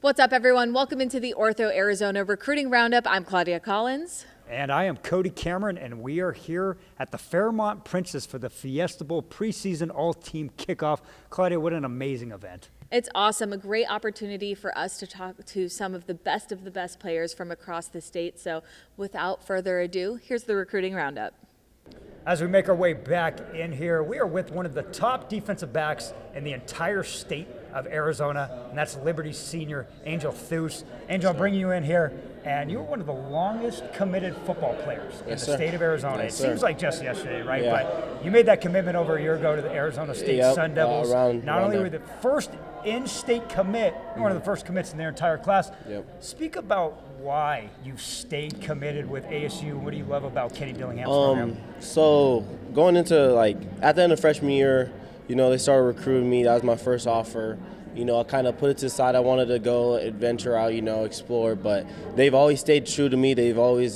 What's up, everyone? Welcome into the Ortho Arizona Recruiting Roundup. I'm Claudia Collins. And I am Cody Cameron, and we are here at the Fairmont Princess for the Fiesta Bowl preseason all-team kickoff. Claudia, what an amazing event. It's awesome, a great opportunity for us to talk to some of the best players from across the state. So without further ado, here's the Recruiting Roundup. As we make our way back in here, we are with one of the top defensive backs in the entire state of Arizona, and that's Liberty senior Angel Thus. Angel, I'll bring you in here, and you were one of the longest committed football players in the state of Arizona. It seems like just yesterday, right? Yeah. But you made that commitment over a year ago to the Arizona State Sun Devils. Not only were you the first in-state commit, one of the first commits in their entire class. Speak about why you've stayed committed with ASU. What do you love about Kenny Dillingham's program? So going into at the end of freshman year, they started recruiting me. That was my first offer. I kind of put it to the side. I wanted to go adventure out, explore, but they've always stayed true to me. They've always,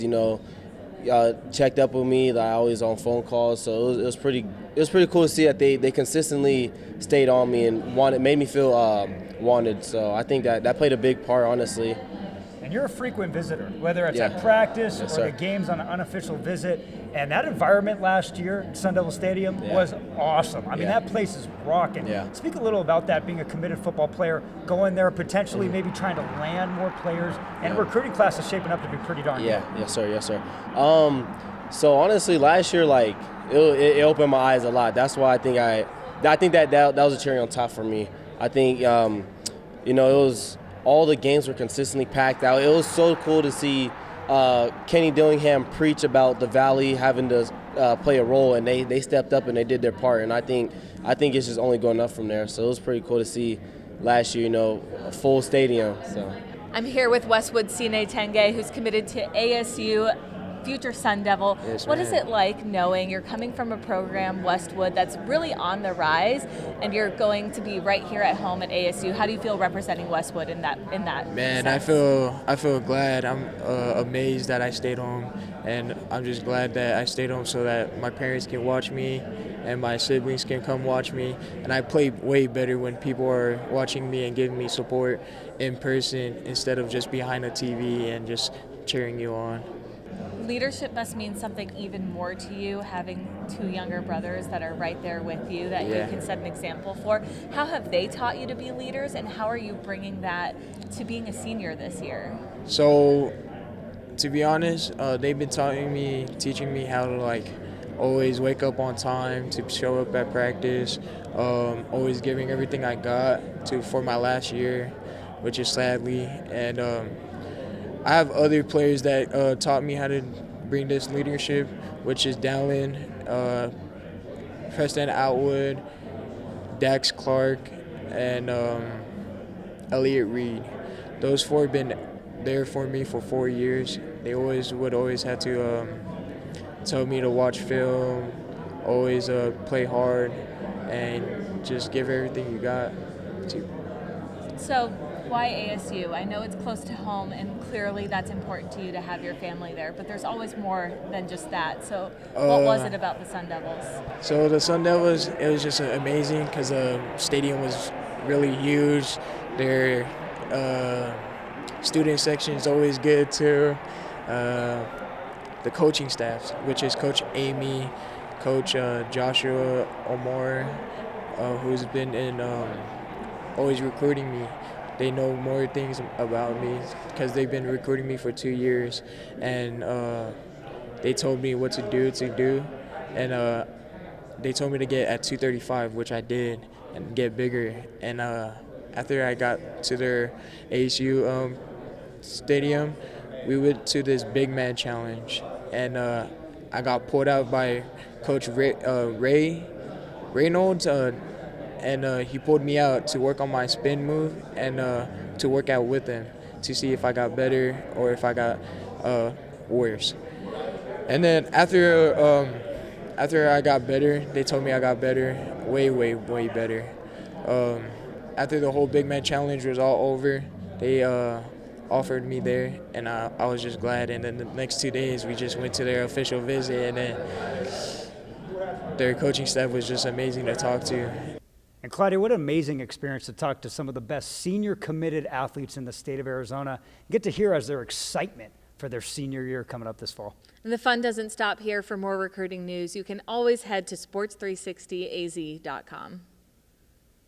checked up with me. I always on phone calls. So it was pretty cool to see that they consistently stayed on me and made me feel wanted. So I think that played a big part, honestly. And you're a frequent visitor, whether it's at practice or the games on an unofficial visit. And that environment last year at Sun Devil Stadium was awesome. I mean, that place is rocking. Speak a little about that, being a committed football player, going there, potentially maybe trying to land more players. And recruiting class is shaping up to be pretty darn good. Yes, sir. So honestly, last year, it opened my eyes a lot. That's why I think that was a cherry on top for me. I think, it was all the games were consistently packed out. It was so cool to see Kenny Dillingham preach about the Valley having to play a role, and they stepped up and they did their part. And I think it's just only going up from there. So it was pretty cool to see last year, a full stadium. So I'm here with Westwood Sine Tenge, who's committed to ASU, future Sun Devil. Yes, what is it like knowing you're coming from a program, Westwood, that's really on the rise, and you're going to be right here at home at ASU? How do you feel representing Westwood in that? Man, sense? I feel glad. I'm amazed that I stayed home, and I'm just glad that I stayed home so that my parents can watch me and my siblings can come watch me. And I play way better when people are watching me and giving me support in person instead of just behind a TV and just cheering you on. Leadership must mean something even more to you, having two younger brothers that are right there with you that you can set an example for. How have they taught you to be leaders, and how are you bringing that to being a senior this year? So, to be honest, they've been teaching me how to always wake up on time, to show up at practice, always giving everything I got for my last year, which is sadly, and I have other players that taught me how to bring this leadership, which is Dallin, Preston Outwood, Dax Clark, and Elliott Reed. Those four have been there for me for 4 years. They would always have to tell me to watch film, always play hard, and just give everything you got. So why ASU? I know it's close to home, and clearly that's important to you to have your family there, but there's always more than just that. So what was it about the Sun Devils? So the Sun Devils, it was just amazing because the stadium was really huge. Their student section is always good too. The coaching staff, which is Coach Amy, Coach Joshua Omar, who's been always recruiting me. They know more things about me because they've been recruiting me for 2 years, and they told me what to do, and they told me to get at 235, which I did, and get bigger. And after I got to their ASU stadium, we went to this big man challenge, and I got pulled out by Coach Ray Reynolds. And he pulled me out to work on my spin move and to work out with him to see if I got better or if I got worse. And then after I got better, they told me I got better, way better. After the whole Big Man Challenge was all over, they offered me there, and I was just glad. And then the next 2 days, we just went to their official visit, and then their coaching staff was just amazing to talk to. And Claudia, what an amazing experience to talk to some of the best senior committed athletes in the state of Arizona and get to hear as their excitement for their senior year coming up this fall. And the fun doesn't stop here. For more recruiting news, you can always head to sports360az.com.